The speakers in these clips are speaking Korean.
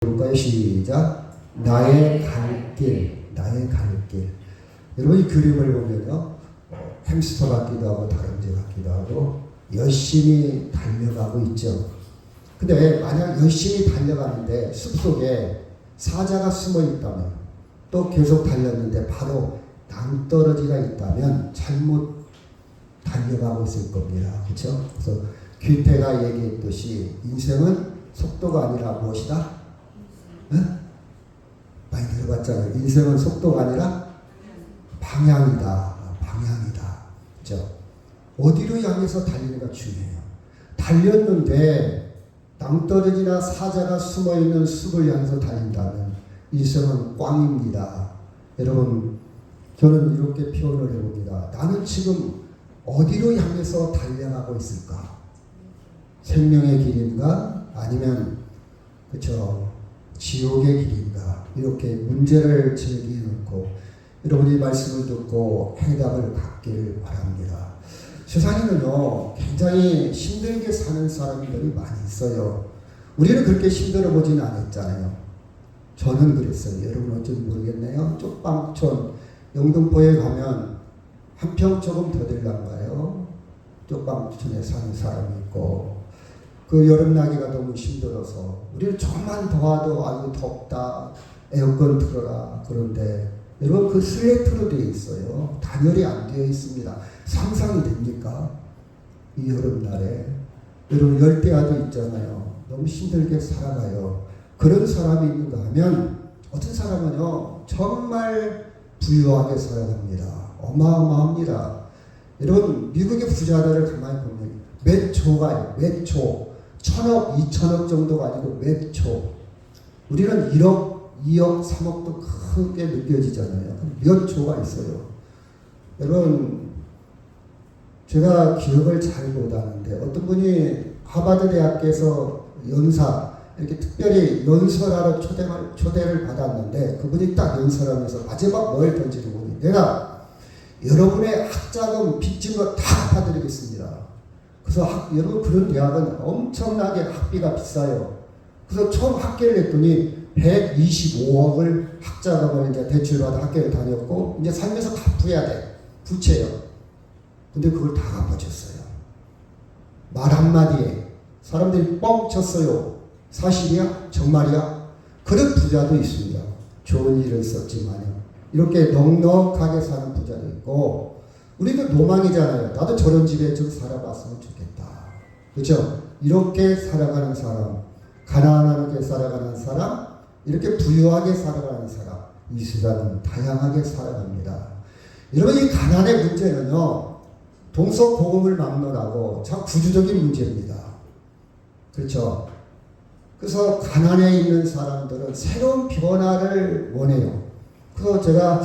볼까요? 시작. 나의 갈 길, 나의 갈 길. 여러분 이 그림을 보면요, 햄스터 같기도 하고 다람쥐 같기도 하고 열심히 달려가고 있죠. 근데 만약 열심히 달려가는데 숲속에 사자가 숨어 있다면, 또 계속 달렸는데 바로 낭떠러지가 있다면 잘못 달려가고 있을 겁니다. 그렇죠? 그래서 귀태가 얘기했듯이 인생은 속도가 아니라 무엇이다? 응? 많이 들어봤잖아요. 인생은 속도가 아니라 방향이다. 방향이다. 그렇죠? 어디로 향해서 달리는가 중요해요. 달렸는데 낭떠러지나 사자가 숨어있는 숲을 향해서 달린다면 인생은 꽝입니다. 여러분, 저는 이렇게 표현을 해봅니다. 나는 지금 어디로 향해서 달려가고 있을까? 생명의 길인가? 아니면 그쵸, 지옥의 길인가? 이렇게 문제를 제기해놓고 여러분이 말씀을 듣고 해답을 갖기를 바랍니다. 세상에는요, 굉장히 힘들게 사는 사람들이 많이 있어요. 우리는 그렇게 힘들어 보지는 않았잖아요. 저는 그랬어요. 여러분 어쩐지 모르겠네요. 쪽방촌 영등포에 가면 한 평 조금 더 들란가요? 쪽방촌에 사는 사람이 있고, 그 여름나기가 너무 힘들어서 우리는 조금만 더워도 아유 덥다, 에어컨 틀어라. 그런데 여러분 그 슬레이트로 되어 있어요. 단열이 안 되어 있습니다. 상상이 됩니까? 이 여름날에 여러분 열대야도 있잖아요. 너무 힘들게 살아가요. 그런 사람이 있는가 하면 어떤 사람은요 정말 부유하게 살아갑니다. 어마어마합니다. 여러분 미국의 부자들을 가만히 보면 몇 초가요. 몇 초. 1000억, 2000억 정도가 아니고 몇 초. 우리는 1억, 2억, 3억도 크게 느껴지잖아요. 몇 초가 있어요. 여러분 제가 기억을 잘 못하는데 어떤 분이 하버드 대학에서 연사 이렇게 특별히 연설하러 초대를 받았는데 그분이 딱 연설하면서 마지막 뭘 던지는 거니, 내가 여러분의 학자금 빚진 거 다 갚아드리겠습니다. 그래서 여러분 그런 대학은 엄청나게 학비가 비싸요. 그래서 처음 학교를 냈더니 125억을 학자금을 이제 대출받아 학교를 다녔고 이제 살면서 갚아야 돼. 부채요. 근데 그걸 다 갚아줬어요. 말 한마디에 사람들이 뻥 쳤어요. 사실이야? 정말이야? 그런 부자도 있습니다. 좋은 일을 썼지만요. 이렇게 넉넉하게 사는 부자도 있고, 우리도 노망이잖아요. 나도 저런 집에 좀 살아봤으면 좋겠다. 그렇죠? 이렇게 살아가는 사람, 가난하게 살아가는 사람, 이렇게 부유하게 살아가는 사람, 이 세상은 다양하게 살아갑니다. 여러분 이 가난의 문제는요, 동서고금을 막론하고 참 구조적인 문제입니다. 그렇죠? 그래서 가난에 있는 사람들은 새로운 변화를 원해요. 그래서 제가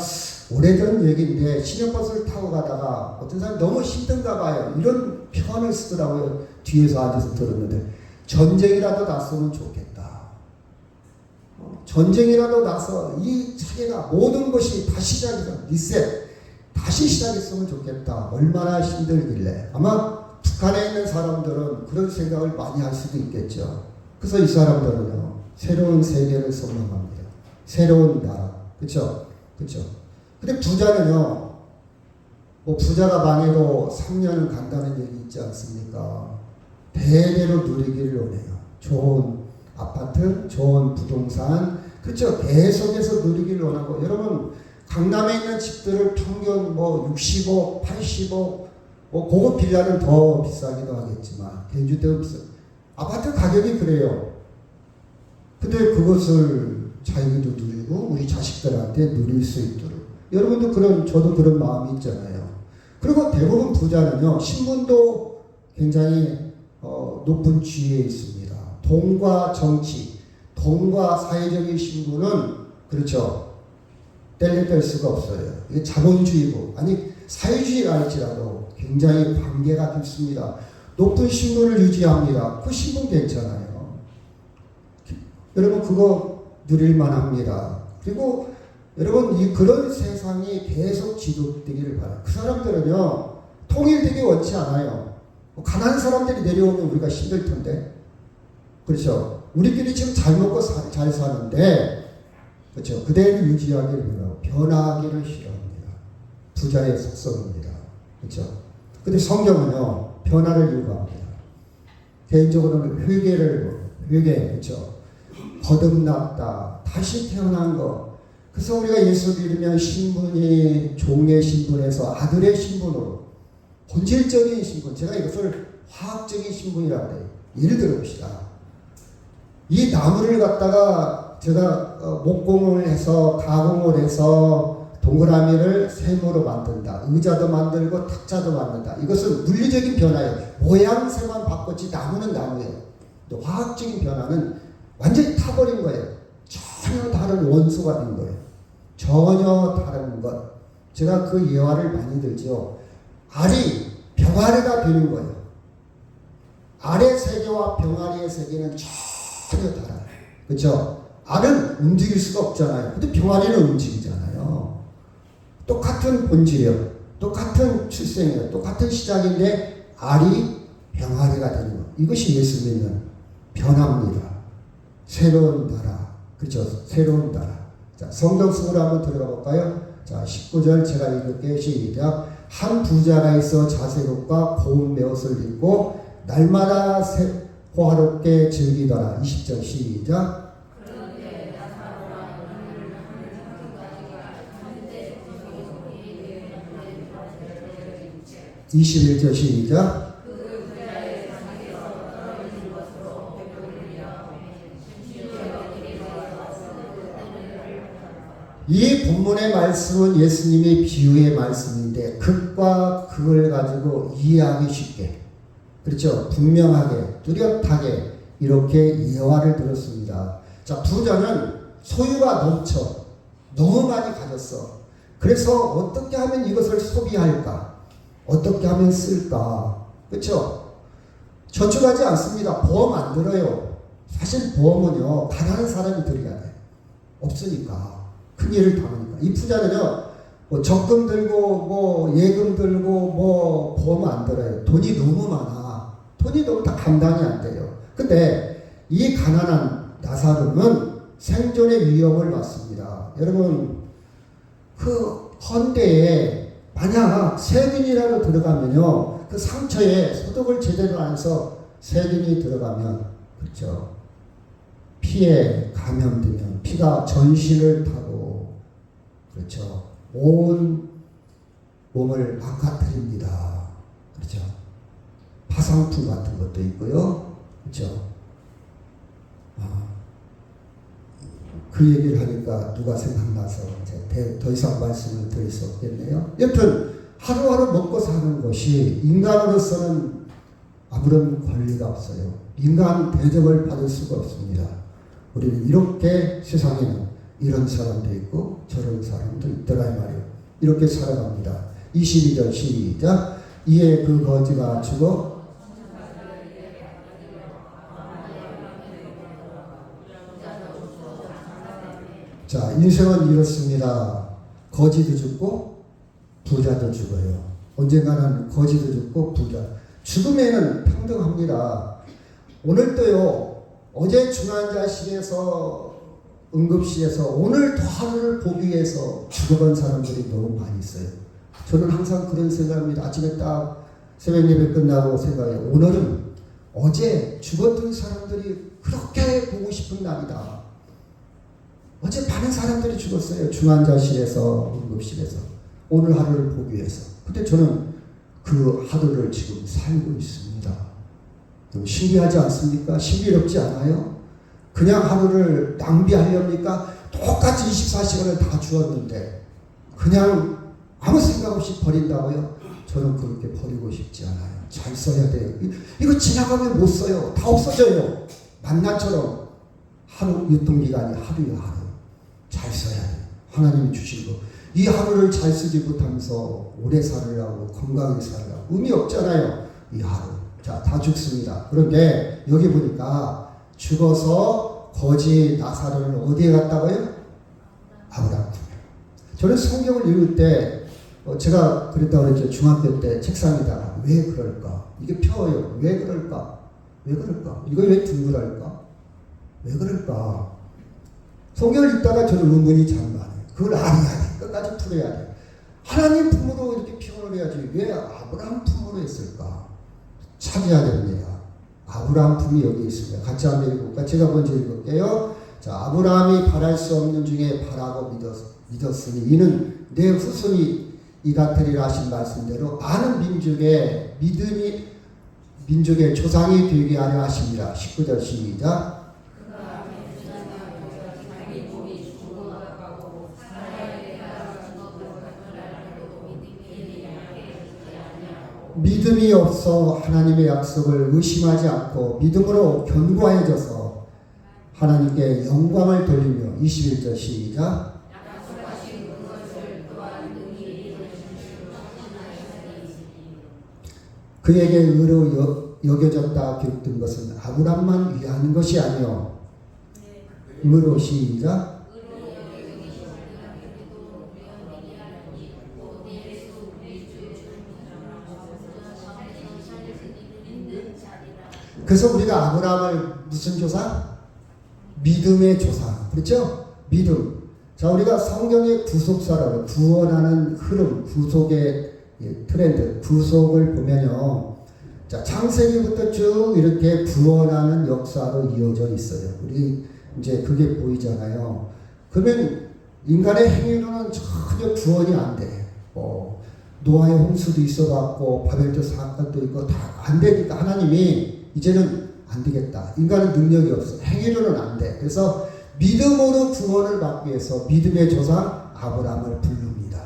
오래전 얘기인데 시내버스를 타고 가다가 어떤 사람이 너무 힘든가 봐요. 이런 표현을 쓰더라고요. 뒤에서 앉아서 들었는데 전쟁이라도 났으면 좋겠다. 전쟁이라도 나서 이 세계가 모든 것이 다시 시작해서 리셋 다시 시작했으면 좋겠다. 얼마나 힘들길래. 아마 북한에 있는 사람들은 그런 생각을 많이 할 수도 있겠죠. 그래서 이 사람들은요, 새로운 세계를 소망합니다. 새로운 나라. 그쵸? 그쵸? 근데 부자는요, 뭐 부자가 망해도 3년은 간다는 얘기 있지 않습니까? 대대로 누리기를 원해요. 좋은 아파트, 좋은 부동산, 그렇죠? 계속해서 누리기를 원하고, 여러분, 강남에 있는 집들을 평균 뭐 60억, 80억, 뭐 고급 빌라는 더 비싸기도 하겠지만, 대주택은 비싸. 아파트 가격이 그래요. 근데 그것을 자기도 누리고 우리 자식들한테 누릴 수 있도록. 여러분도 저도 그런 마음이 있잖아요. 그리고 대부분 부자는요, 신분도 굉장히 높은 지위에 있습니다. 돈과 정치, 돈과 사회적인 신분은 그렇죠. 뗄 수가 없어요. 이게 자본주의고, 아니 사회주의가 할지라도 굉장히 관계가 깊습니다. 높은 신분을 유지합니다. 그 신분 괜찮아요. 여러분 그거 누릴만 합니다. 그리고 여러분 그런 세상이 계속 지속되기를 바라요. 그 사람들은요 통일되기 원치 않아요. 가난한 사람들이 내려오면 우리가 힘들 텐데, 그렇죠? 우리끼리 지금 잘 먹고 잘 사는데, 그렇죠? 그대를 유지하기를 변하기를 싫어합니다. 부자의 속성입니다. 그렇죠? 근데 성경은요, 변화를 요구합니다. 개인적으로는 회개, 그렇죠? 거듭났다, 다시 태어난 거. 그래서 우리가 예수 믿으면 신분이 종의 신분에서 아들의 신분으로, 본질적인 신분, 제가 이것을 화학적인 신분이라고 해요. 예를 들어봅시다. 이 나무를 갖다가 제가 목공을 해서 가공을 해서 동그라미를 셈으로 만든다. 의자도 만들고 탁자도 만든다. 이것은 물리적인 변화예요. 모양새만 바꿨지 나무는 나무예요. 또 화학적인 변화는 완전히 타버린 거예요. 전혀 다른 원소가 된 거예요. 전혀 다른 것. 제가 그 예화를 많이 들죠. 알이 병아리가 되는 거예요. 알의 세계와 병아리의 세계는 전혀 달라요. 그렇죠? 알은 움직일 수가 없잖아요. 근데 병아리는 움직이잖아요. 똑같은 본질이요. 똑같은 출생이요. 똑같은 시작인데 알이 병아리가 되는 것. 이것이 예수 믿는 변화입니다. 새로운 나라. 그렇죠? 새로운 나라. 자, 성경 속으로 한번 들어가 볼까요? 자, 19절 제가 읽을게요. 시작. 한 부자가 있어 자세롭과 고운 베옷을 입고 날마다 호화롭게 즐기더라. 20절 시작. 21절 시작. 이 본문의 말씀은 예수님의 비유의 말씀인데 극과 극을 가지고 이해하기 쉽게, 그렇죠? 분명하게 뚜렷하게 이렇게 예화를 들었습니다. 자, 부자는 소유가 넘쳐 너무 많이 가졌어. 그래서 어떻게 하면 이것을 소비할까? 어떻게 하면 쓸까? 그렇죠? 저축하지 않습니다. 보험 안 들어요. 사실 보험은요, 가난한 사람이 들어야 돼. 없으니까. 큰 일을 당하니까. 이 부자는요, 뭐 적금 들고, 뭐 예금 들고, 뭐 보험 안 들어요. 돈이 너무 많아. 돈이 너무 다 감당이 안 돼요. 근데 이 가난한 나사로는 생존의 위협을 받습니다. 여러분, 그 헌대에 만약 세균이라도 들어가면요, 그 상처에 소독을 제대로 안 해서 세균이 들어가면, 그렇죠? 피에 감염되면 피가 전신을 타고, 그렇죠? 온 몸을 망가뜨립니다. 그렇죠? 파상풍 같은 것도 있고요. 그렇죠? 그 얘기를 하니까 누가 생각나서 더 이상 말씀을 드릴 수 없겠네요. 여튼 하루하루 먹고 사는 것이 인간으로서는 아무런 권리가 없어요. 인간 대접을 받을 수가 없습니다. 우리는 이렇게 세상에는 이런 사람도 있고 저런 사람도 있더라 이 말이에요. 이렇게 살아갑니다. 22절 시작. 이에 그 거지가 죽어 자, 인생은 이렇습니다. 거지도 죽고 부자도 죽어요. 언젠가는 거지도 죽고 부자. 죽음에는 평등합니다. 오늘도요, 어제 중환자실에서 응급실에서 오늘 더 하루를 보기 위해서 죽어간 사람들이 너무 많이 있어요. 저는 항상 그런 생각입니다. 아침에 딱 새벽 예배 끝나고 생각해요. 오늘은 어제 죽었던 사람들이 그렇게 보고 싶은 날이다. 어제 많은 사람들이 죽었어요. 중환자실에서, 응급실에서. 오늘 하루를 보기 위해서. 근데 저는 그 하루를 지금 살고 있습니다. 너무 신기하지 않습니까? 신비롭지 않아요? 그냥 하루를 낭비하렵니까? 똑같이 24시간을 다 주었는데 그냥 아무 생각 없이 버린다고요? 저는 그렇게 버리고 싶지 않아요. 잘 써야 돼요. 이거 지나가면 못 써요. 다 없어져요. 만나처럼 하루 유통기간이 하루야 하루. 잘 써야 돼요. 하나님이 주신 거. 이 하루를 잘 쓰지 못하면서 오래 살으려고 건강하게 살으려고 의미 없잖아요. 이 하루. 자, 다 죽습니다. 그런데 여기 보니까 죽어서 거지 나사로를 어디에 갔다고요? 아브라함. 저는 성경을 읽을 때 제가 그랬다고 그랬죠. 중학교 때 책상에다가 왜 그럴까? 이게 펴요. 왜 그럴까? 왜 그럴까? 이거 왜 둥그럴까? 왜 그럴까? 성경을 읽다가 저는 의문이 참 많아요. 그걸 알아야 돼. 끝까지 풀어야 돼. 하나님 품으로 이렇게 피혼을 해야지 왜 아브라함 품으로 했을까? 찾아야 됩니다. 아브라함 품이 여기 있습니다. 같이 한번 읽어볼까? 제가 먼저 읽을게요. 자, 아브라함이 바랄 수 없는 중에 바라고 믿었으니 이는 내 후손이 이 같으리라 하신 말씀대로 많은 민족의 조상이 되게 하려 하십니다. 19절 시작. 믿음이 없어 하나님의 약속을 의심하지 않고 믿음으로 견고해져서 하나님께 영광을 돌리며 21절 시작. 그에게 의로 여겨졌다 기록된 것은 아브람만 위한 것이 아니요 의로 시작. 그래서 우리가 아브라함을 무슨 조상? 믿음의 조상. 그렇죠? 믿음. 자, 우리가 성경의 구속사라고 구원하는 흐름, 구속의 트렌드, 구속을 보면요. 자, 창세기부터 쭉 이렇게 구원하는 역사로 이어져 있어요. 우리 이제 그게 보이잖아요. 그러면 인간의 행위로는 전혀 구원이 안 돼. 노아의 홍수도 있어갖고 바벨탑 사건도 있고 다 안 되니까 하나님이 이제는 안 되겠다. 인간은 능력이 없어. 행위로는 안 돼. 그래서 믿음으로 구원을 받기 위해서 믿음의 조상 아브라함을 부릅니다.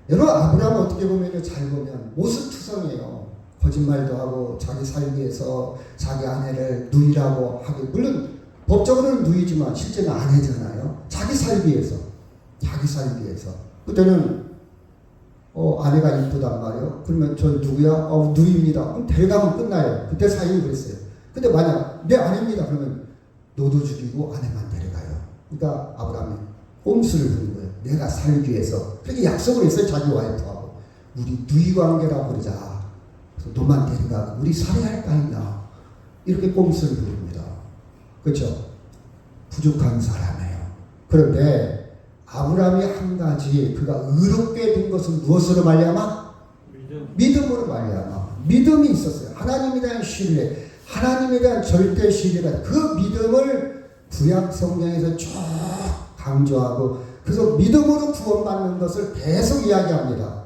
여러분 아브라함은 어떻게 보면 잘 보면 모습투성이에요. 거짓말도 하고 자기 살기 위해서 자기 아내를 누이라고 하고 물론 법적으로는 누이지만 실제는 아내잖아요. 자기 살기 위해서. 그때는 아내가 이쁘단 말이에요. 그러면 저 누구야? 누이입니다. 그럼 데려가면 끝나요. 그때 사이는 그랬어요. 근데 만약 내 아내입니다. 그러면 너도 죽이고 아내만 데려가요. 그러니까 아브라함이 꼼수를 부린 거예요. 내가 살기 위해서. 그렇게 약속을 했어요. 자기 와이프하고. 우리 누이 관계라고 그러자. 그래서 너만 데려가고 우리 살해할 거 아니냐. 이렇게 꼼수를 부릅니다. 그렇죠? 부족한 사람이에요. 그런데 아브라함이 한 가지 그가 의롭게 된 것은 무엇으로 말미암아? 믿음으로 말미암아. 믿음이 있었어요. 하나님에 대한 신뢰, 하나님에 대한 절대 신뢰가 그 믿음을 구약 성경에서 쭉 강조하고 그래서 믿음으로 구원받는 것을 계속 이야기합니다.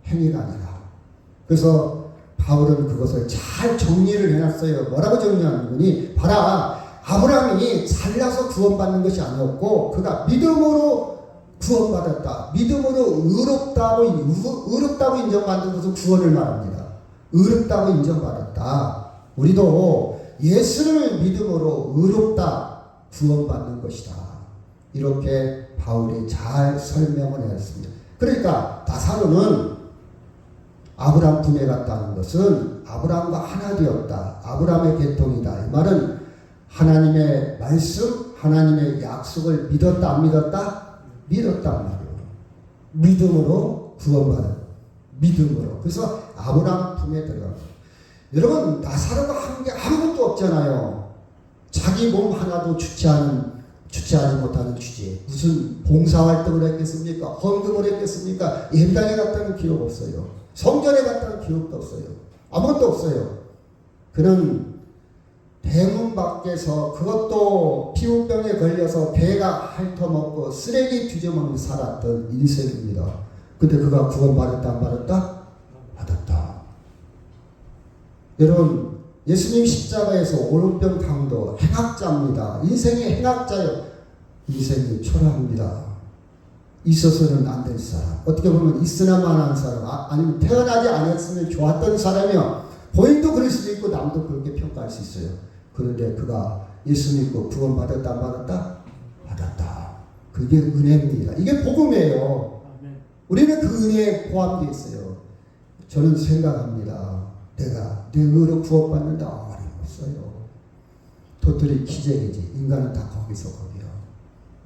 행위가 아니라. 그래서 바울은 그것을 잘 정리를 해놨어요. 뭐라고 정리하느니 봐라. 아브라함이 잘나서 구원받는 것이 아니었고 그가 믿음으로 구원받았다. 믿음으로 의롭다고 인정받는 것은 구원을 말합니다. 의롭다고 인정받았다. 우리도 예수를 믿음으로 의롭다 구원받는 것이다. 이렇게 바울이 잘 설명을 했습니다. 그러니까 나사로는 아브라함 품에 갔다는 것은 아브라함과 하나 되었다. 아브라함의 계통이다. 이 말은 하나님의 말씀, 하나님의 약속을 믿었다 안 믿었다? 믿었단 말이에요. 믿음으로 구원받은 믿음으로. 그래서 아브라함 품에 들어가고. 여러분 나사로가 한 게 아무것도 없잖아요. 자기 몸 하나도 주체하지 못하는 주제. 무슨 봉사활동을 했겠습니까? 헌금을 했겠습니까? 예배당에 갔다는 기록 없어요. 성전에 갔다는 기록도 없어요. 아무것도 없어요. 그는 대문 밖에서 그것도 피부병에 걸려서 배가 핥아먹고 쓰레기 뒤져먹는 살았던 인생입니다. 근데 그가 구원받았다 안 받았다? 받았다. 여러분 예수님 십자가에서 오른편 강도 행악자입니다. 인생의 행악자요. 인생이 초라합니다. 있어서는 안 될 사람. 어떻게 보면 있으나만 한 사람. 아니면 태어나지 않았으면 좋았던 사람이요. 본인도 그럴 수도 있고 남도 그렇게 평가할 수 있어요. 그런데 그가 예수 믿고 구원받았다 안 받았다? 받았다. 그게 은혜입니다. 이게 복음이에요. 우리는 그 은혜에 포함되어 있어요. 저는 생각합니다. 내가 내 의로 구원받는다. 어림없어요. 도토리 기적이지. 인간은 다 거기서 거기요.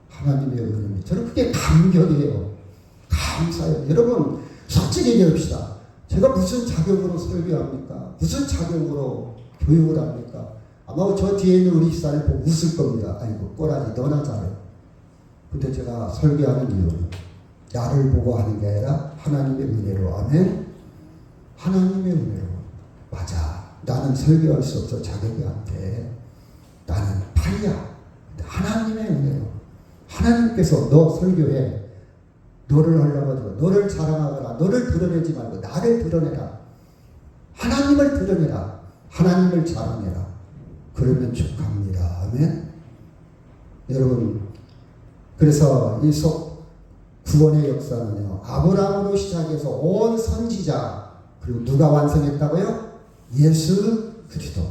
하나님의 은혜입니다. 저는 그게 감격이에요. 감사해요. 여러분 솔직히 얘기합시다. 제가 무슨 자격으로 설교합니까? 무슨 자격으로 교육을 합니까? 아마 저 뒤에 있는 우리 집사를 보고 웃을 겁니다. 아이고 꼬라지 너나 잘해. 근데 제가 설교하는 이유는 나를 보고 하는 게 아니라 하나님의 은혜로. 아멘. 하나님의 은혜로. 맞아. 나는 설교할 수 없어. 자격이 안 돼. 나는 팔이야. 하나님의 은혜로. 하나님께서 너 설교해. 너를 하려고 하지 마. 너를 자랑하거나 너를 드러내지 말고 나를 드러내라. 하나님을 드러내라. 하나님을 자랑해라. 그러면 족합니다. 아멘. 여러분, 그래서 이 구원의 역사는요, 아브라함으로 시작해서 온 선지자, 그리고 누가 완성했다고요? 예수 그리스도.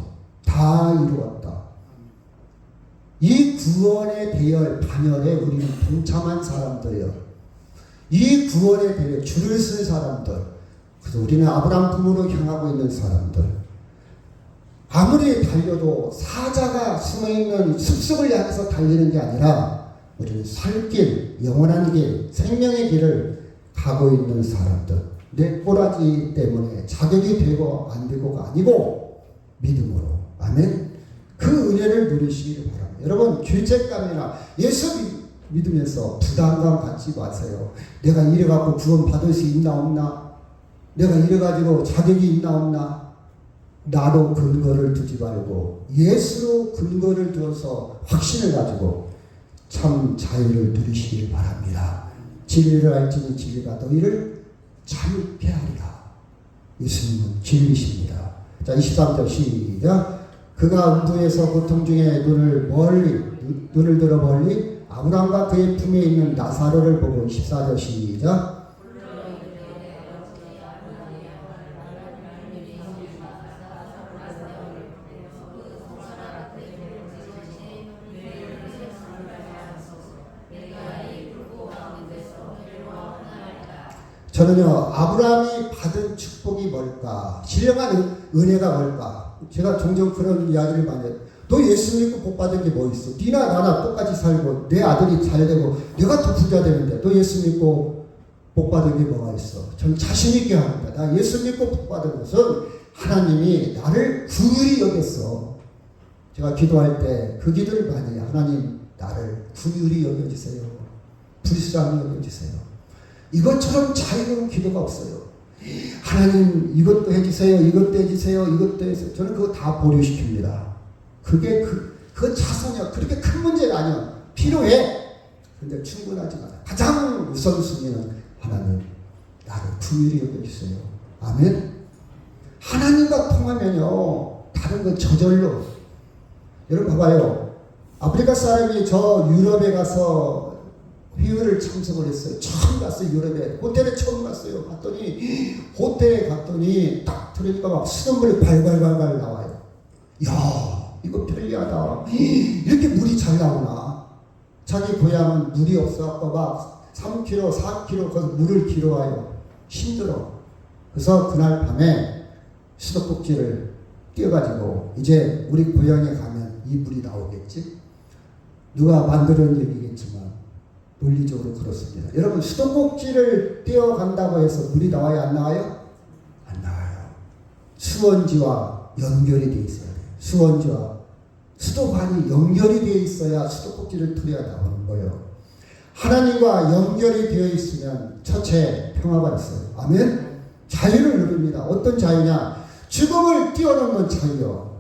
다 이루었다. 이 구원의 대열, 반열에 우리는 동참한 사람들이요. 이 구원의 대열에 줄을 쓴 사람들. 그래서 우리는 아브라함 품으로 향하고 있는 사람들. 아무리 달려도 사자가 숨어있는 숲속을 향해서 달리는 게 아니라 우리는 살 길, 영원한 길, 생명의 길을 가고 있는 사람들. 내 꼬라지 때문에 자격이 되고 안 되고가 아니고 믿음으로. 아멘. 그 은혜를 누리시기를 바랍니다. 여러분, 죄책감이나 예수 믿으면서 부담감 갖지 마세요. 내가 이래갖고 구원 받을 수 있나 없나? 내가 이래가지고 자격이 있나 없나? 나로 근거를 두지 말고 예수로 근거를 두어서 확신을 가지고 참 자유를 누리시길 바랍니다. 진리를 알지니 진리가 너희를 자유케 하리라. 예수님은 진리십니다. 자, 23절 시작. 그가 음부에서 고통 중에 눈을 들어 멀리 아브라함과 그의 품에 있는 나사로를 보고 24절 시작. 저는요, 아브라함이 받은 축복이 뭘까? 신령한 은혜가 뭘까? 제가 종종 그런 이야기를 많이 해요. 너 예수 믿고 복 받은 게 뭐 있어? 니나 나나 똑같이 살고 내 아들이 잘 되고 내가 더 부자 되는데 너 예수 믿고 복 받은 게 뭐가 있어? 전 자신 있게 합니다. 나 예수 믿고 복 받은 것은 하나님이 나를 긍휼히 여겼어. 제가 기도할 때 그 기도를 많이 해요. 하나님 나를 긍휼히 여겨주세요. 불쌍히 여겨주세요. 이것처럼 자유로운 기도가 없어요. 하나님 이것도 해주세요. 이것도 해주세요. 이것도 해주세요. 저는 그거 다 보류시킵니다. 그게 그건 자선이야. 그렇게 큰 문제가 아니야. 필요해. 근데 충분하지 않아. 가장 우선순위는 하나님 나를 긍휼히 여겨주세요. 아멘. 하나님과 통하면요 다른 건 저절로. 여러분 봐봐요. 아프리카 사람이 저 유럽에 가서 회의를 참석을 했어요. 처음 갔어요. 유럽에. 호텔에 처음 갔어요. 갔더니 호텔에 갔더니 딱 들으니까 막 수돗물이 발발발발 나와요. 야 이거 편리하다. 이렇게 물이 잘 나오나. 자기 고향은 물이 없어갖고 막 3km 4km 거기서 물을 길어 와요. 힘들어. 그래서 그날 밤에 수도꼭지를 띄워가지고 이제 우리 고향에 가면 이 물이 나오겠지. 누가 만드는 얘기겠지만 논리적으로 그렇습니다. 여러분 수도꼭지를 띄어간다고 해서 물이 나와요? 안 나와요? 안 나와요. 수원지와 연결이 되어 있어야 돼요. 수원지와 수도관이 연결이 되어 있어야 수도꼭지를 뚫어야 나오는 거예요. 하나님과 연결이 되어 있으면 첫째 평화가 있어요. 아멘? 자유를 누립니다. 어떤 자유냐? 죽음을 뛰어넘는 자유요.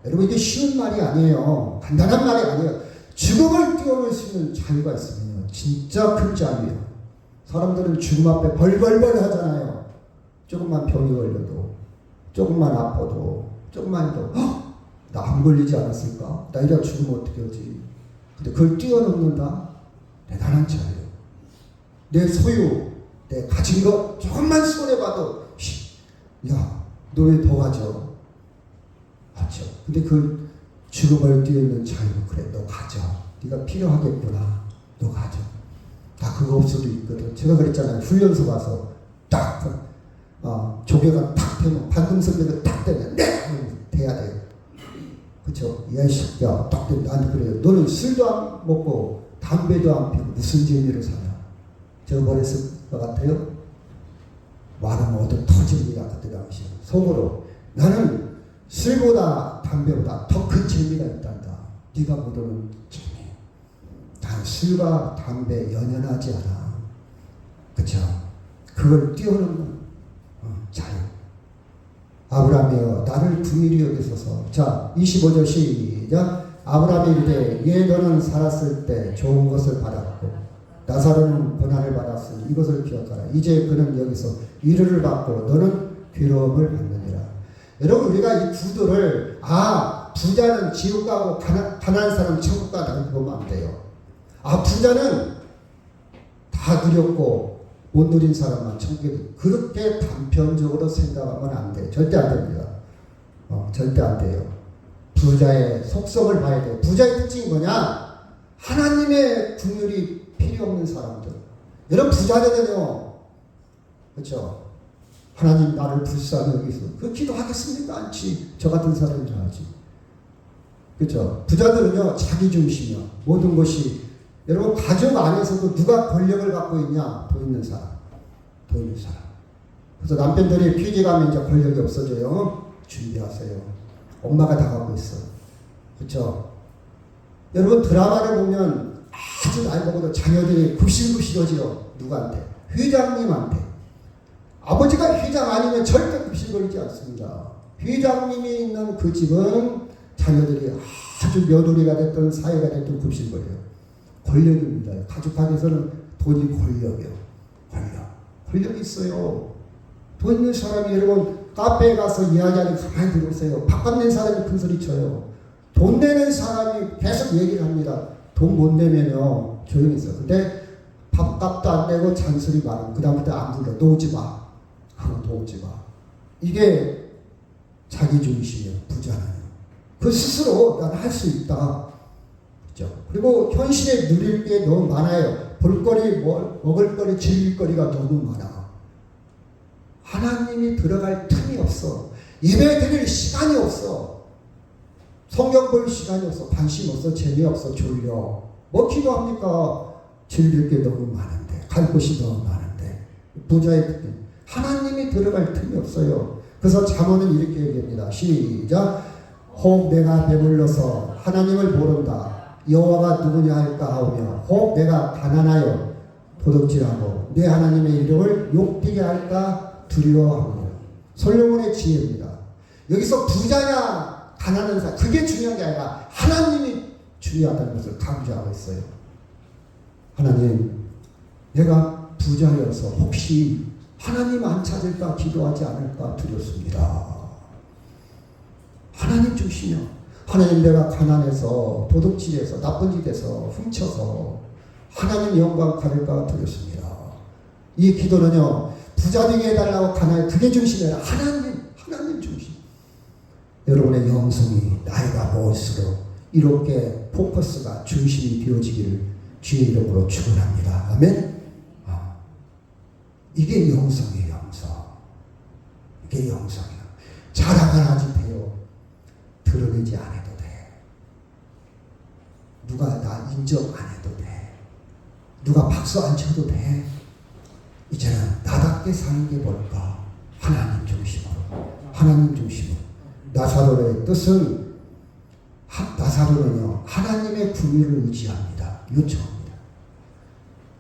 여러분 이게 쉬운 말이 아니에요. 간단한 말이 아니에요. 죽음을 뛰어넘을 수 있는 자유가 있습니다. 진짜 큰 자유예요. 사람들은 죽음 앞에 벌벌벌 하잖아요. 조금만 병이 걸려도, 조금만 아파도, 조금만 더, 나 안 걸리지 않았을까? 나 이러다 죽으면 어떻게 하지? 근데 그걸 뛰어넘는다? 대단한 자유. 내 소유, 내 가진 것 조금만 손해봐도, 야, 너 왜 더 가져? 맞죠? 근데 그 죽음을 뛰어넘는 자유, 그래, 너 가져. 네가 필요하겠구나. 너 가져. 다 그거 없어도 있거든. 제가 그랬잖아요. 훈련소 가서 딱 조개가 탁 되면 반동선배가 딱 되면 네! 돼야 돼요. 그쵸? 야 이 새끼야 딱 되면 나한테 그래요. 너는 술도 안 먹고 담배도 안 피고 무슨 재미로 사냐. 제가 뭐랬을 것 같아요? 말은 얻어 터집니다. 그때 당시 속으로 나는 술보다 담배보다 더 큰 재미가 있단다. 네가 모르는 재미. 단 술과 담배 연연하지 않아. 그쵸? 그걸 뛰어넘는 자유. 아브라함이여 나를 긍휼히 여기소서. 자 25절 시작. 아브라함이 이르되 예 너는 살았을 때 좋은 것을 받았고 나사로는 고난을 받았으니 이것을 기억하라. 이제 그는 여기서 위로를 받고 너는 괴로움을 받느니라. 여러분 우리가 이 구도를 부자는 지옥 가고 가난한 사람은 천국 가다 이렇게 보면 안 돼요. 부자는 다 누렸고 못 누린 사람만 천국에 그렇게 단편적으로 생각하면 안 돼. 절대 안 됩니다. 절대 안 돼요. 부자의 속성을 봐야 돼요. 부자의 특징이 뭐냐? 하나님의 긍휼이 필요 없는 사람들. 여러분 부자되면요, 그렇죠? 하나님 나를 불쌍히 여기서 그 기도하겠습니까? 않지. 저 같은 사람이라 하지. 그렇죠? 부자들은요 자기 중심이야. 모든 것이 여러분 가족 안에서도 누가 권력을 갖고 있냐? 돈 있는 사람. 돈 있는 사람. 그래서 남편들이 피지 가면 이제 권력이 없어져요. 준비하세요. 엄마가 다 갖고 있어. 그렇죠? 여러분 드라마를 보면 아주 나이 먹어도 자녀들이 굽실굽실하지요. 누구한테? 회장님한테. 아버지가 회장 아니면 절대 굽실거리지 않습니다. 회장님이 있는 그 집은 자녀들이 아주 며느리가 됐든 사회가 됐든 굽실거려요. 권력입니다. 가족 안에서는 돈이 권력이에요. 권력이 있어요. 돈 있는 사람이 여러분 카페에 가서 이야기하는 가만히 들으세요. 바깥 낸 사람이 큰 소리 쳐요. 돈 내는 사람이 계속 얘기를 합니다. 돈 못 내면요 조용히 있어. 근데 밥값도 안 내고 잔소리 많아. 그 다음부터 안 불러. 놓지 마. 놓지 마. 이게 자기 중심이에요. 부자는. 그 스스로 난 할 수 있다. 그렇죠? 그리고 현실에 누릴 게 너무 많아요. 볼거리, 먹을거리, 즐길거리가 너무 많아. 하나님이 들어갈 틈이 없어. 예배 드릴 시간이 없어. 성경 볼 시간이 없어. 관심 없어. 재미없어. 졸려. 뭐 기도합니까? 즐길 게 너무 많은데. 갈 곳이 너무 많은데. 부자의 특징. 하나님이 들어갈 틈이 없어요. 그래서 잠언은 이렇게 얘기합니다. 시작. 혹 내가 배불러서 하나님을 모른다. 여호와가 누구냐 할까 하오며 혹 내가 가난하여 도둑질하고 내 하나님의 이름을 욕되게 할까 두려워하오며. 솔로몬의 지혜입니다. 여기서 부자냐 가난한 사람 그게 중요한 게 아니라 하나님이 중요하다는 것을 강조하고 있어요. 하나님 내가 부자여서 혹시 하나님 안 찾을까 기도하지 않을까 두렵습니다. 하나님 중심이요. 하나님 내가 가난해서 도둑질해서 나쁜 짓해서 훔쳐서 하나님 영광 가릴까 두렵습니다. 이 기도는요 부자 되게 해달라고 가난해 그게 중심이 아니라 하나님 중심. 여러분의 영성이 나이가 먹을수록 이렇게 포커스가 중심이 되어지기를 주의 이름으로 축원합니다. 아멘. 이게 영성이에요. 영성. 이게 영성이에요. 자랑을 하지 돼요. 드러내지 안 해도 돼. 누가 나 인정 안 해도 돼. 누가 박수 안 쳐도 돼. 이제는 나답게 사는 게 뭘까? 하나님 중심으로. 하나님 중심으로. 나사로의 뜻은 나사로는요 하나님의 긍휼을 의지합니다. 요청합니다.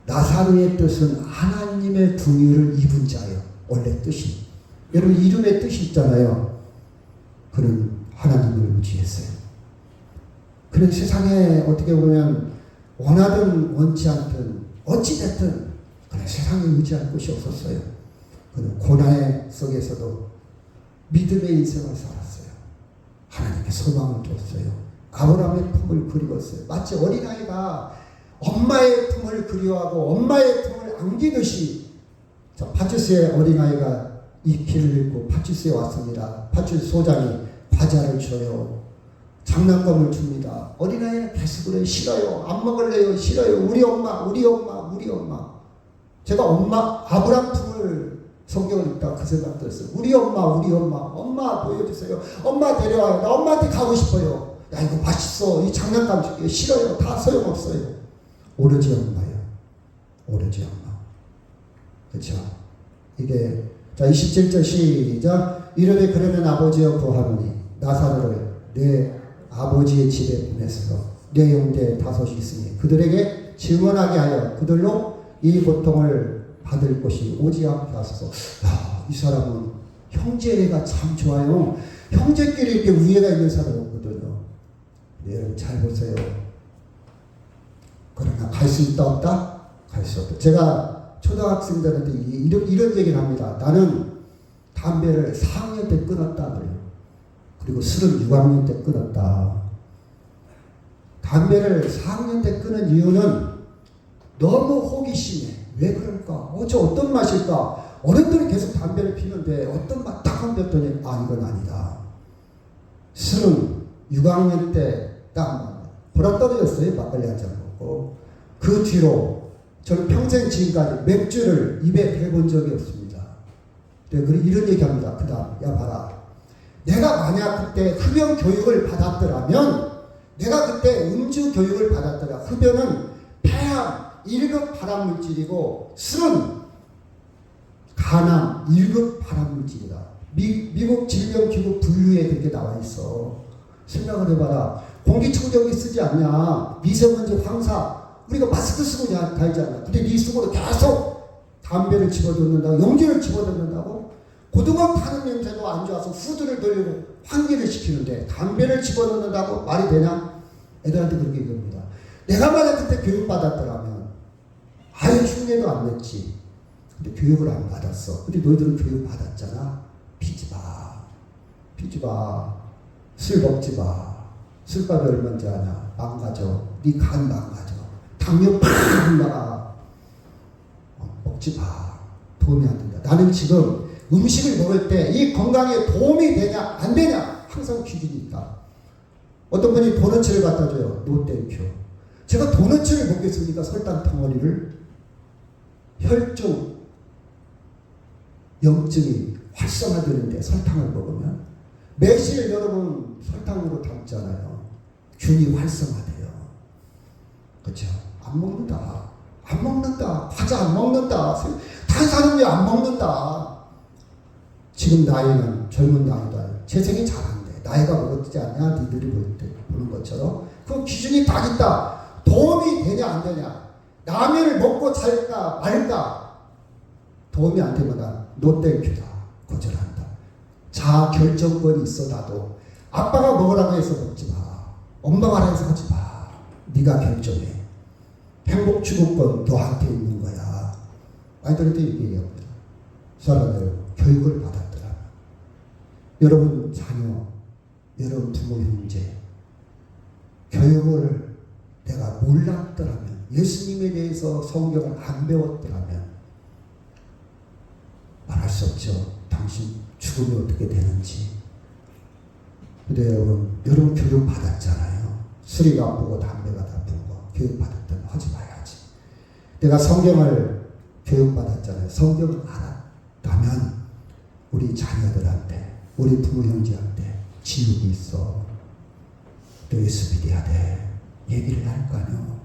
나사로의 뜻은 하나님의 긍휼을 입은 자예요. 원래 뜻이. 여러분 이름의 뜻이 있잖아요. 그는 하나님을 의지했어요. 그는 세상에 어떻게 보면 원하든 원치 않든 어찌됐든 그는 세상에 의지할 곳이 없었어요. 그는 고난 속에서도 믿음의 인생을 살았어요. 하나님께 소망을 줬어요. 아브라함의 품을 그리웠어요. 마치 어린아이가 엄마의 품을 그리워하고 엄마의 품을 안기듯이 파추스의 어린아이가 이 길을 잃고 파추스에 왔습니다. 파추스 소장이 과자를 줘요. 장난감을 줍니다. 어린아이는 계속 그래요. 싫어요. 안 먹을래요. 싫어요. 우리 엄마. 제가 아브라함 품을 성경을 읽다가 그 생각 들었어요. 우리 엄마 보여주세요. 엄마 데려와요. 나 엄마한테 가고 싶어요. 야 이거 맛있어. 이 장난감 줄게요. 싫어요. 다 소용없어요. 오로지 엄마예요. 오로지 엄마. 그렇죠? 이게 자 27절 시작. 이르되 그러면 아버지여 구하노니 나사로를 내 아버지의 집에 보내서 내 형제 5이 있으니 그들에게 증언하게 하여 그들로 이 고통을 받을 곳이 오지 않게 하소서. 야, 이 사람은 형제애가 참 좋아요. 형제끼리 이렇게 우애가 있는 사람이 없거든요. 여러분 잘 보세요. 그러나 갈 수 있다 없다? 갈 수 없다. 제가 초등학생들한테 이런 얘기를 합니다. 나는 담배를 4학년 때 끊었다 그래요. 그리고 술은 6학년 때 끊었다. 담배를 4학년 때 끊은 이유는 너무 호기심에 왜 그럴까? 저 어떤 맛일까? 어른들이 계속 담배를 피는데 어떤 맛 딱 한댔더니 이건 아니다. 술은 6학년 때 딱 보라 떨어졌어요. 막걸리 한 잔 먹고. 그 뒤로 저는 평생 지금까지 맥주를 입에 대본 적이 없습니다. 그리고 이런 얘기합니다. 그 다음 야 봐라. 내가 만약 그때 흡연 교육을 받았더라면 내가 그때 음주 교육을 받았더라. 흡연은 폐암 1급 발암물질이고 술은 간암 1급 발암물질이다. 미국 질병기구 분류에 그렇게 나와 있어. 생각을 해봐라. 공기청정기 쓰지 않냐. 미세먼지 황사. 우리가 마스크 쓰고 다니잖아. 근데 네 속으로 계속 담배를 집어넣는다고, 연기를 집어넣는다고. 고등어 타는 냄새도 안 좋아서 후드를 돌리고 환기를 시키는데 담배를 집어넣는다고 말이 되냐? 애들한테 그렇게 얘기합니다. 내가 만약 그때 교육받았더라면 아예 흉내도 안 냈지. 근데 교육을 안 받았어. 근데 너희들은 교육 받았잖아. 피지 마. 피지 마. 술 먹지 마. 술값이 얼마인지 아냐? 망가져. 네 간 망가져. 당뇨 팍 올라가. 먹지 마. 도움이 안 된다. 나는 지금 음식을 먹을 때 이 건강에 도움이 되냐 안 되냐 항상 기준이 있다. 어떤 분이 도너츠를 갖다 줘요. 노 땡큐. 제가 도너츠를 먹겠습니까? 설탕 덩어리를. 혈중 염증이 활성화되는데 설탕을 먹으면 매실 여러분 설탕으로 담잖아요. 균이 활성화돼요. 그렇죠? 안 먹는다. 안 먹는다. 과자 안 먹는다. 탄산음료 안 먹는다. 지금 나이는 젊은 나이다. 재생이 잘한대. 나이가 먹었지 않냐? 니들이 보는 것처럼. 그 기준이 딱 있다. 도움이 되냐 안 되냐. 라면을 먹고 살까 말까. 도움이 안 되면 난 노땡큐다. 거절한다. 자 결정권이 있어 나도. 아빠가 먹으라고 해서 먹지 마. 엄마가 하라 해서 하지 마. 네가 결정해. 행복 추구권 너한테 있는 거야. 아이들한테 얘기합니다. 사람들 교육을 받았더라면 여러분 자녀, 여러분 부모 형제 교육을 내가 몰랐더라면 예수님에 대해서 성경을 안 배웠더라면 말할 수 없죠. 당신 죽음이 어떻게 되는지. 근데 여러분 교육 받았잖아요. 술이 나쁘고 담배가 나쁜 거 교육 받았다면 하지 마야지. 내가 성경을 교육 받았잖아요. 성경을 알았다면 우리 자녀들한테 우리 부모 형제한테 지옥이 있어. 너 예수 믿어야 돼. 얘기를 할 거 아니야.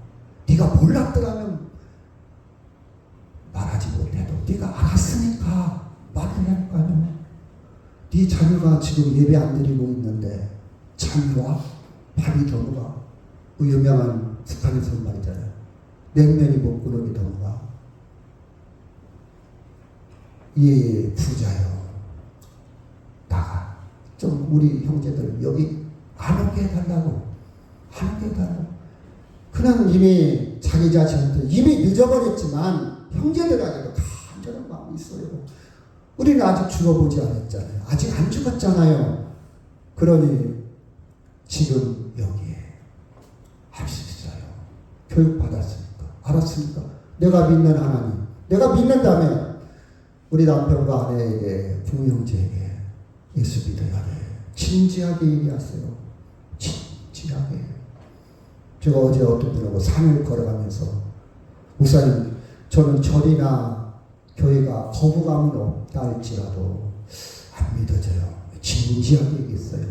네가 몰랐더라면 말하지 못해도 네가 알았으니까 말을 할 거 아니야. 네 자녀가 지금 예배 안 드리고 있는데 참이와 밥이 더 먹어. 그 유명한 스페인에서 말이잖아요. 냉면이 먹구름이 더 먹어. 예, 부자요. 나가. 좀 우리 형제들 여기 안 오게 해달라고. 안 오게 해달라고. 그는 이미 자기 자신한테 이미 늦어버렸지만 형제들에게도 간절한 마음이 있어요. 우리는 아직 죽어보지 않았잖아요. 아직 안 죽었잖아요. 그러니 지금 여기에 할 수 있어요. 교육받았으니까. 알았으니까. 내가 믿는 하나님. 내가 믿는다면 우리 남편과 아내에게 부모 형제에게 예수 믿어야 돼. 진지하게 얘기하세요. 진지하게. 제가 어제 어떤 분하고 산을 걸어가면서 목사님 저는 절이나 교회가 거부감은 없다 할지라도 안 믿어져요. 진지하게 얘기했어요.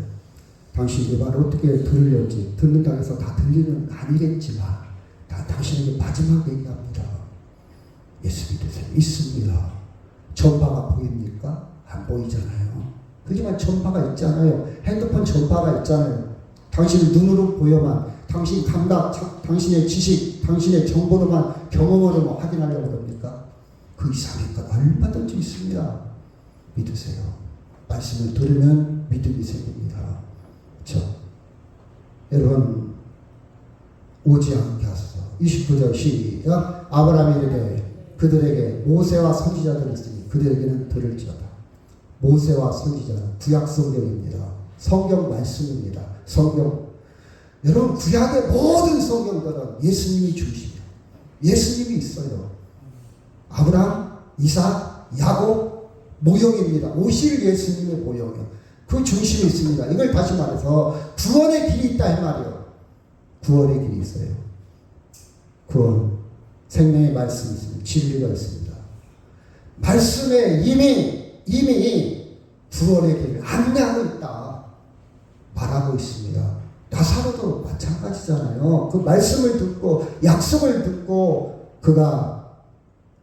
당신 내 말을 어떻게 들으려지 듣는다고 해서 다 들리는 아니겠지만 난 당신에게 마지막 얘기합니다. 예수 믿으세요. 있습니다. 전파가 보입니까? 안 보이잖아요. 그렇지만 전파가 있잖아요. 핸드폰 전파가 있잖아요. 당신 눈으로 보여만, 당신 감각, 당신의 지식, 당신의 정보로만, 경험으로만 확인하려고 합니까? 그 이상의 것 얼마든지 있습니다. 믿으세요. 말씀을 들으면 믿음이 생깁니다. 그렇죠? 여러분, 오지 않게 하소서. 29절 시작. 아브라함이 이르되 그들에게 모세와 선지자들이 있으니 그들에게는 들을지어다. 모세와 선지자는 구약 성경입니다. 성경 말씀입니다. 성경. 여러분, 구약의 모든 성경들은 예수님이 중심이에요. 예수님이 있어요. 아브라함, 이삭, 야곱 모형입니다. 오실 예수님의 모형이에요. 그 중심이 있습니다. 이걸 다시 말해서 구원의 길이 있다 이 말이에요. 구원의 길이 있어요. 구원, 생명의 말씀이 있습니다. 진리가 있습니다. 말씀에 이미 구원의 길을 안내하고 있다 말하고 있습니다. 나사로도 마찬가지잖아요. 그 말씀을 듣고 약속을 듣고 그가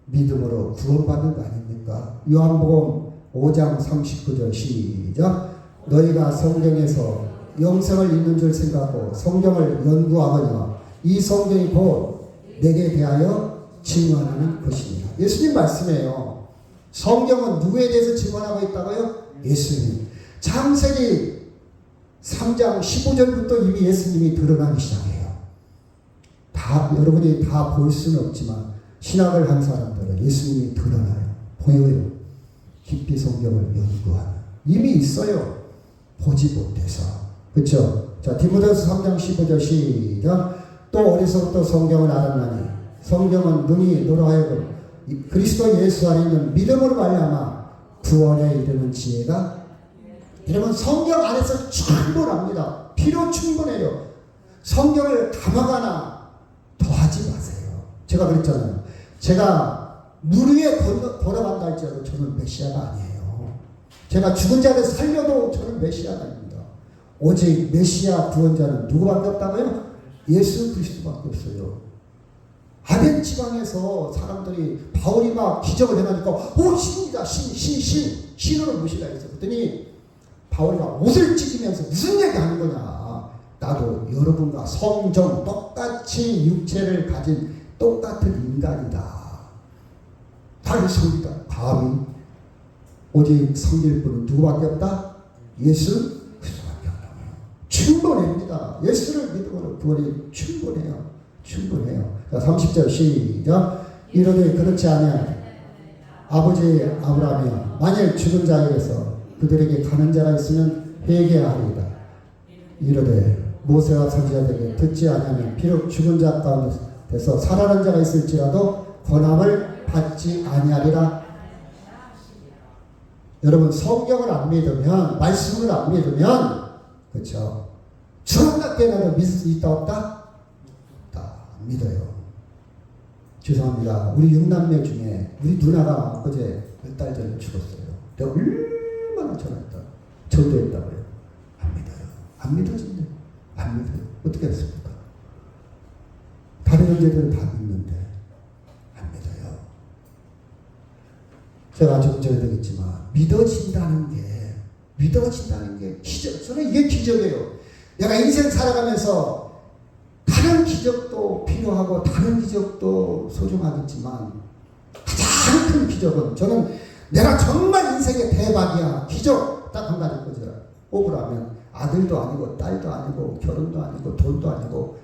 믿음으로 구원받는 거 아닙니까? 요한복음 5장 39절 시작. 너희가 성경에서 영생을 읽는 줄 생각하고 성경을 연구하거니와 이 성경이 곧 내게 대하여 증언하는 것입니다. 예수님 말씀이에요. 성경은 누구에 대해서 증언하고 있다고요? 예수님. 창세기 3장 15절부터 이미 예수님이 드러나기 시작해요. 여러분이 다 볼 수는 없지만 신학을 한 사람들은 예수님이 드러나요. 보여요. 깊이 성경을 연구하는. 이미 있어요. 보지 못해서. 그렇죠? 자, 디모데후서 3장 15절 시작. 또 어디서부터 성경을 알았나니 성경은 눈이 너로 하여금 그리스도 예수 안에 있는 믿음으로 말미암아 구원에 이르는 지혜가. 여러분, 성경 안에서 충분합니다. 필요 충분해요. 성경을 감아가나 더하지 마세요. 제가 그랬잖아요. 제가 물 위에 걸어간다 할지라도 저는 메시아가 아니에요. 제가 죽은 자를 살려도 저는 메시아가 아닙니다. 오직 메시아 구원자는 누구밖에 없다고요? 예수 그리스도밖에 없어요. 아덴 지방에서 사람들이 바울이 막 기적을 해가니까 신이다, 신으로 모시라 했어. 그랬더니 바울이가 옷을 찢으면서 무슨 얘기 하는 거냐. 나도 여러분과 성정 똑같이 육체를 가진 똑같은 인간이다. 다른 성이다. 감히 오직 성길 분은 누구밖에 없다? 예수 그리스도밖에 없다고요. 충분합니다. 예수를 믿음으로 구원이 충분해요. 충분해요. 30절 시작. 이르되 그렇지 아니하니 아버지 아브라함이여 만일 죽은 자에게서 그들에게 가는 자가 있으면 회개하리이다. 이르되 모세와 선지자들에게 듣지 아니하면 비록 죽은 자 가운데서 살아난 자가 있을지라도 권함을 받지 아니하리라. 여러분, 성경을 안 믿으면, 말씀을 안 믿으면, 그렇죠? 주님답게 나도 믿을 수 있다 없다? 안 믿어요. 죄송합니다. 우리 6남매 중에 우리 누나가 어제 몇 달 전에 죽었어요. 내가 얼마나 전화했다. 전도했다고요. 안 믿어요. 안 믿어진대. 안 믿어요. 어떻게 했습니까? 다른 형제들은 다 믿는데 안 믿어요. 제가 좀 전에 되겠지만 믿어진다는 게 기적. 저는 이게 기적이에요. 내가 인생 살아가면서 다른 기적도 필요하고 다른 기적도 소중하겠지만 가장 큰 기적은 저는 내가 정말 인생의 대박이야. 기적 딱 한 가지 거죠. 뽑으라면 아들도 아니고 딸도 아니고 결혼도 아니고 돈도 아니고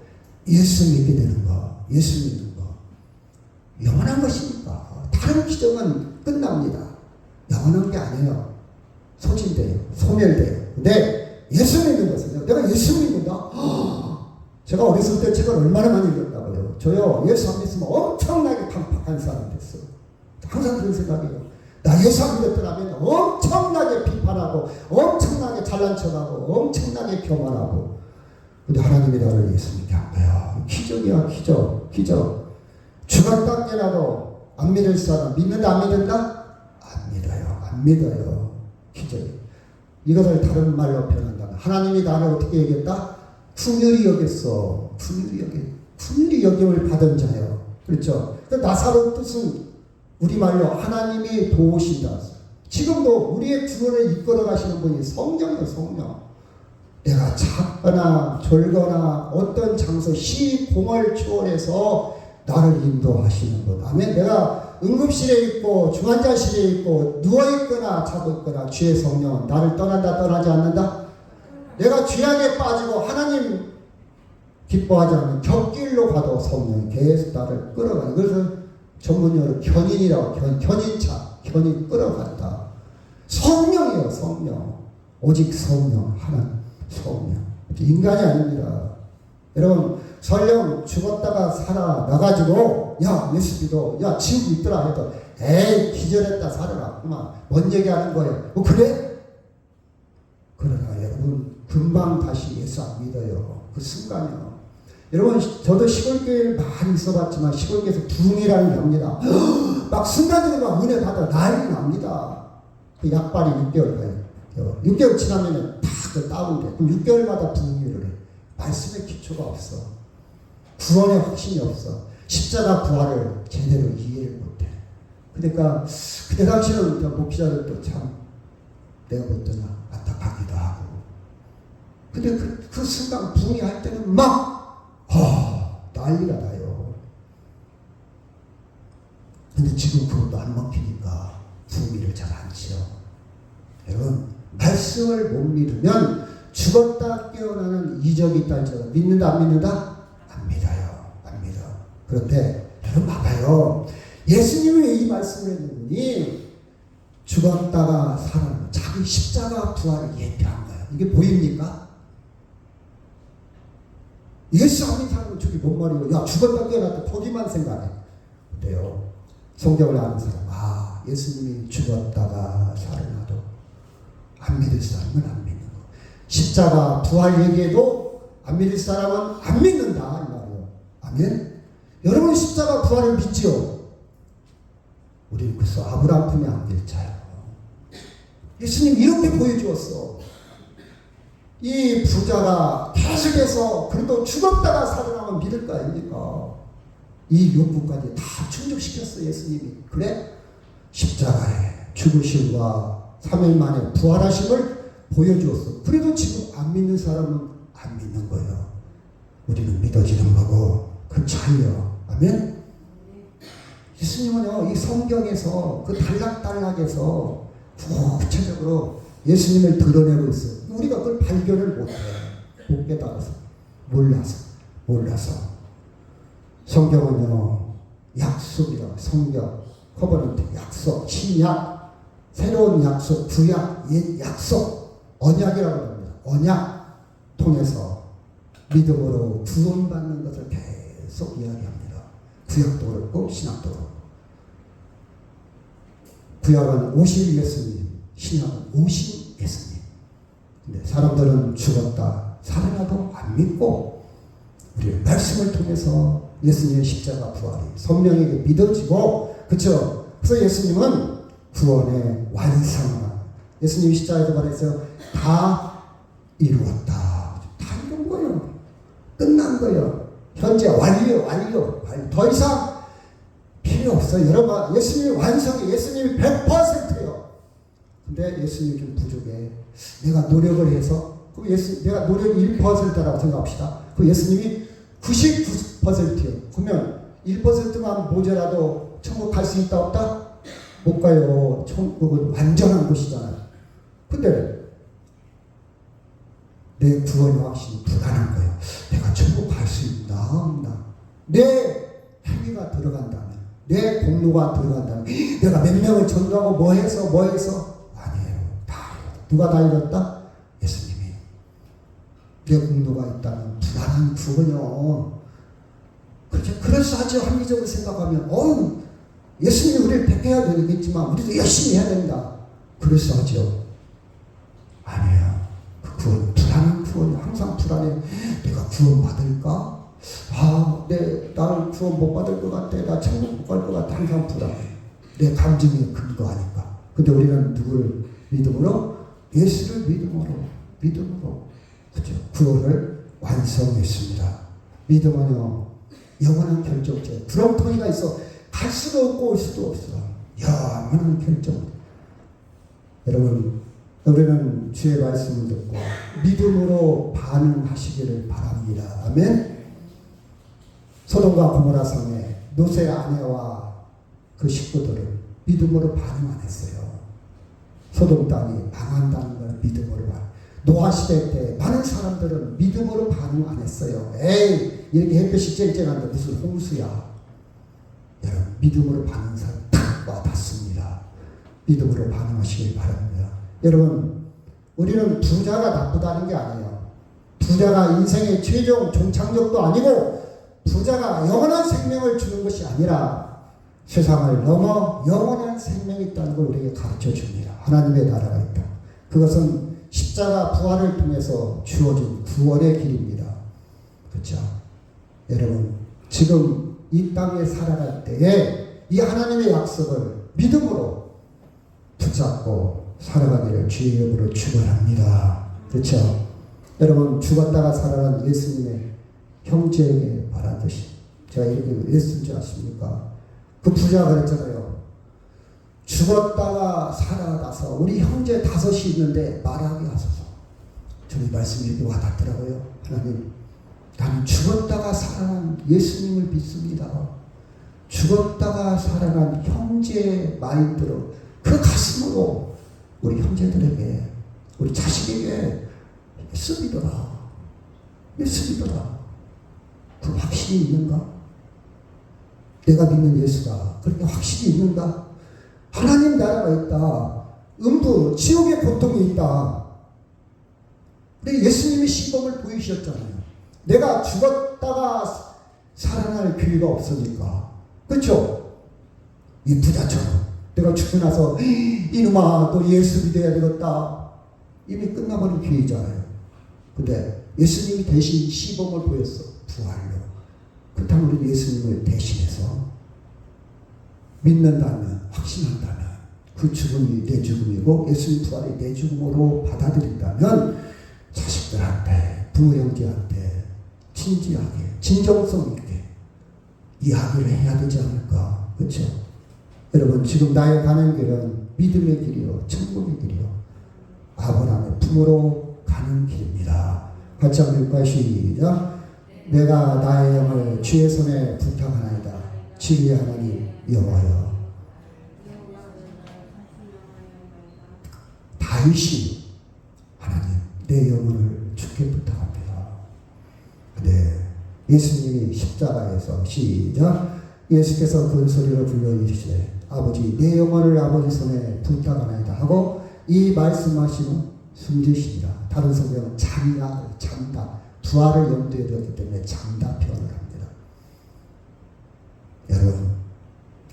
예수 믿게 되는 거. 예수 믿는 거. 영원한 것이니까. 다른 기적은 끝납니다. 영원한 게 아니에요. 소진돼요. 소멸돼요. 근데 예수 믿는 것은요. 내가 예수 믿는다. 제가 어렸을 때 책을 얼마나 많이 읽었다고요. 저요, 예수 안 믿으면 엄청나게 강팍한 사람이 됐어요. 항상 그런 생각이에요. 나 예수 안 믿었더라면 엄청나게 비판하고, 엄청나게 잘난 척하고, 엄청나게 교만하고. 근데 하나님이 나를 예수 믿게 한 거야. 기적이야, 기적. 기적. 죽을 땅에라도 안 믿을 사람, 믿는다, 안 믿는다? 안 믿어요. 안 믿어요. 기적이. 이것을 다른 말로 표현한다면, 하나님이 나를 어떻게 얘기했다? 긍휼히 여겼어. 긍휼히 여김을 받은 자요. 그렇죠? 나사로 뜻은 우리말로 하나님이 도우신다. 지금도 우리의 구원을 이끌어 가시는 분이 성령이에요. 성령. 내가 작거나 졸거나 어떤 장소 시공을 초월해서 나를 인도하시는 분. 아멘. 내가 응급실에 있고 중환자실에 있고 누워있거나 자고있거나 주의 성령은 나를 떠난다 떠나지 않는다. 내가 죄악에 빠지고 하나님 기뻐하지 않는 곁길로 가도 성령이 계속 나를 끌어가. 이것을 전문용어로 견인이라고 견인차 견인 끌어간다. 성령이에요. 성령. 오직 성령 하나님 성령. 인간이 아닙니다. 여러분 설령 죽었다가 살아나가지고 야 예수 믿어 야 지우고 있더라 해도 에이 기절했다 살아나 그만 뭔 얘기하는 거예요. 그래? 그러나 여러분 금방 다시 예수 안 믿어요. 그 순간이요. 여러분 저도 시골교회를 많이 있어봤지만 시골교회에서 부흥이라는 게 납니다. 막 순간적으로 막 은혜 받아 난리 납니다. 그 약발이 6개월 가요. 6개월 지나면 다 그 다운돼. 그럼 6개월마다 부흥회를 해. 말씀의 기초가 없어. 구원의 확신이 없어. 십자가 부활을 제대로 이해를 못해. 그러니까 그때 당시는 목회자들도 참 내가 볼 때는 안타깝기도 하고. 근데 그 순간 부흥회 할 때는 막 난리가 나요. 근데 지금 그것도 안 먹히니까 부흥회를 잘 안 지어. 여러분 말씀을 못 믿으면 죽었다 깨어나는 이적이 있다 할지라도 믿는다 안 믿는다? 안 믿어요. 안 믿어. 그런데 여러분 봐봐요. 예수님이 이 말씀을 했는 분이 죽었다가 살아나는 자기 십자가 부활을 예표한 거예요. 이게 보입니까? 예수 안 믿는 사람은 저기 뭔 말이에요. 야 죽었다 깨어났다 거기만 생각해. 어때요? 성경을 아는 사람 예수님이 죽었다가 살아나도 안 믿을 사람은 안 믿는 거. 십자가 부활 얘기해도 안 믿을 사람은 안 믿는다 이 말이에요. 아멘. 여러분 십자가 부활을 믿지요? 우리는 그래서 아브라함 품에 안길 자요. 예수님 이렇게 보여주었어. 이 부자가 계속해서 그래도 죽었다가 살아나면 믿을 거 아닙니까? 이 욕구까지 다 충족시켰어 예수님이. 그래? 십자가에 죽으심과 3일 만에 부활하심을 보여주었어. 그래도 지금 안 믿는 사람은 안 믿는 거예요. 우리는 믿어지는 거고 그 차이요. 아멘? 예수님은요 이 성경에서 그 단락단락에서 구체적으로 예수님을 드러내고 있어요. 우리가 그걸 발견을 못해. 못 깨달아서 몰라서 성경은요 약속이라고. 성경 커버넌트 약속 신약 새로운 약속, 구약, 옛 약속, 언약이라고 합니다. 언약 통해서 믿음으로 구원받는 것을 계속 이야기합니다. 구약도 그렇고 신약도 그렇고. 구약은 오실 예수님, 신약은 오신 예수님. 근데 사람들은 죽었다 살아나도 안 믿고 우리는 말씀을 통해서 예수님의 십자가 부활이 성령에게 믿어지고 그렇죠. 그래서 예수님은 구원의 완성을 예수님이 십자가에서 말했어요. 다 이루었다. 다 이룬 거예요. 끝난 거예요. 현재 완료. 더 이상 필요 없어요. 여러분 예수님이 완성이 예수님이 100%예요. 근데 예수님이 좀 부족해. 내가 노력을 해서 그럼 내가 노력 1%라고 생각합시다. 그럼 예수님이 99%예요. 그러면 1%만 모자라도 천국 갈 수 있다 없다? 못 가요. 천국은 완전한 곳이잖아요. 근데 내 구원의 확신이 불안한 거예요. 내가 천국 갈 수 있나 없나? 내 행위가 들어간다면, 내 공로가 들어간다면, 내가 몇 명을 전도하고 뭐 해서 아니에요. 다 이뤘다. 누가 다 이뤘다? 예수님이. 내 공로가 있다면 불안한 구원이요. 그래서 아주 합리적으로 생각하면 예수님이 우리를 택해야 되겠지만 우리도 열심히 해야 된다. 그래서 하죠. 아니에요. 그 구원 불안한 구원이 항상 불안해. 내가 구원 받을까? 나는 구원 못 받을 것 같아. 나 천국 못 갈 것 같아. 항상 불안해. 내 감정이 근거하니까. 근데 우리는 누구를 믿음으로? 예수를 믿음으로 그죠? 구원을 완성했습니다. 믿음은요 영원한 결정체. 구렁텅이가 있어. 갈 수도 없고 올 수도 없어. 영원한 결정. 여러분, 우리는 주의 말씀을 듣고 믿음으로 반응하시기를 바랍니다. 아멘. 소돔과 고모라 성에 롯의 아내와 그 식구들은 믿음으로 반응 안 했어요. 소돔 땅이 망한다는 걸 믿음으로 반응. 노아 시대 때 많은 사람들은 믿음으로 반응 안 했어요. 에이, 이렇게 햇볕이 쨍쨍한데 무슨 홍수야. 여러분, 믿음으로 반응한 사람 딱 와닿습니다. 믿음으로 반응하시길 바랍니다. 여러분, 우리는 부자가 나쁘다는 게 아니에요. 부자가 인생의 최종 종착역도 아니고 부자가 영원한 생명을 주는 것이 아니라 세상을 넘어 영원한 생명이 있다는 걸 우리에게 가르쳐 줍니다. 하나님의 나라가 있다. 그것은 십자가 부활을 통해서 주어진 구원의 길입니다. 그렇죠? 여러분, 지금 이 땅에 살아갈 때에 이 하나님의 약속을 믿음으로 붙잡고 살아가기를 주의 이름으로 축원합니다. 그렇죠? 여러분, 죽었다가 살아난 예수님의 형제에게 바라듯이 제가 이렇게 왜 쓴 줄 아십니까? 그 부자가 그랬잖아요. 죽었다가 살아나서 우리 형제 5이 있는데 말하게 하소서. 저는 이 말씀이 이렇게 와닿더라고요. 하나님, 나는 죽었다가 살아난 예수님을 믿습니다. 죽었다가 살아난 형제의 마인드로 그 가슴으로 우리 형제들에게, 우리 자식에게 예수 믿어라. 예수 믿어라. 그 확신이 있는가? 내가 믿는 예수가 그렇게 확신이 있는가? 하나님 나라가 있다. 음부, 지옥의 고통이 있다. 근데 예수님이 시범을 보이셨잖아요. 내가 죽었다가 살아날 기회가 없으니까. 그렇죠? 이 부자처럼 내가 죽고 나서 이놈아 너 예수 믿어야 되겠다. 이미 끝나버린 기회잖아요. 근데 예수님이 대신 시범을 보였어. 부활로. 그렇다면 우리 예수님을 대신해서 믿는다면, 확신한다면 그 죽음이 내 죽음이고 예수님 부활이 내 죽음으로 받아들인다면 자식들한테, 부모 형제한테 진지하게, 진정성 있게 이야기를 해야 되지 않을까. 그렇죠? 여러분, 지금 나의 가는 길은 믿음의 길이요, 천국의 길이요, 아브라함의 품으로 가는 길입니다. 같이 한번 읽을까요? 시작. 내가 나의 영을 주의 손에 부탁하나이다. 진리의 하나님 여호와여. 다윗이 하나님 내 영혼을 주께 부탁합니다. 네, 예수님이 십자가에서 시작. 예수께서 그 소리를 불러 이르시되 아버지 내 영혼을 아버지 손에 부탁하나이다 하고 이 말씀하시는 숨지시니라. 다른 성경은 잠다 부활을 염두에 두었기 때문에 잠다 표현을 합니다. 여러분,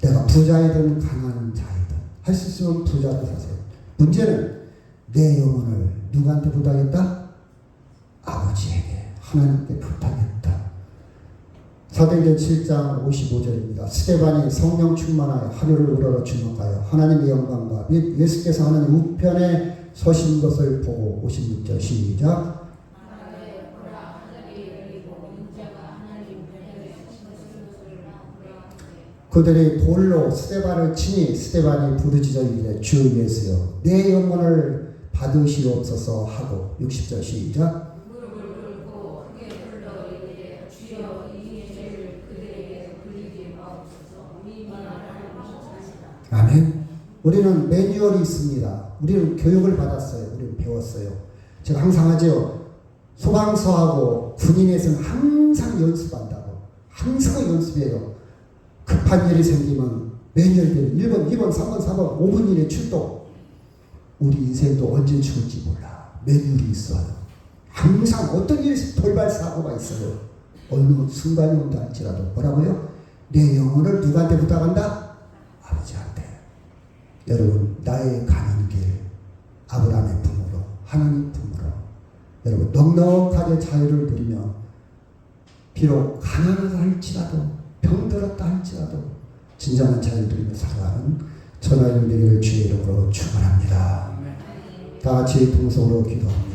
내가 부자이든 가난한 자이든 할 수 있으면 부자로 사세요. 문제는 내 영혼을 누구한테 부탁했다? 아버지에게, 하나님께 부탁했다. 사도행전 7장 55절입니다. 스데반이 성령 충만하여 하늘을 우러러 주목하여 하나님의 영광과 및 예수께서 하나님 우편에 서신 것을 보고 56절 시작. 그들이 돌로 스데반을 치니 스데반이 부르짖어 이르되 주 예수여 내 영혼을 받으시옵소서 하고 60절 시작. 아멘. 우리는 매뉴얼이 있습니다. 우리는 교육을 받았어요. 우리는 배웠어요. 제가 항상 하죠. 소방서하고 군인에서는 항상 연습한다고. 항상 연습해요. 급한 일이 생기면 매뉴얼대로 1번, 2번, 3번, 4번, 5분 이내 출동. 우리 인생도 언제 죽을지 몰라. 매뉴얼이 있어요. 항상 어떤 일이 돌발 사고가 있어요. 어느 순간이 온다 할지라도 뭐라고요? 내 영혼을 누구한테 부탁한다? 아버지한테. 여러분, 나의 가는 길 아브라함의 품으로, 하나님 품으로 여러분 넉넉하게 자유를 누리며 비록 가난하다 할지라도 병들었다 할지라도 진정한 자유를 누리며 살아가는 전하님 되기를 주의 이름으로 축원합니다. 다 같이 동성으로 기도합니다.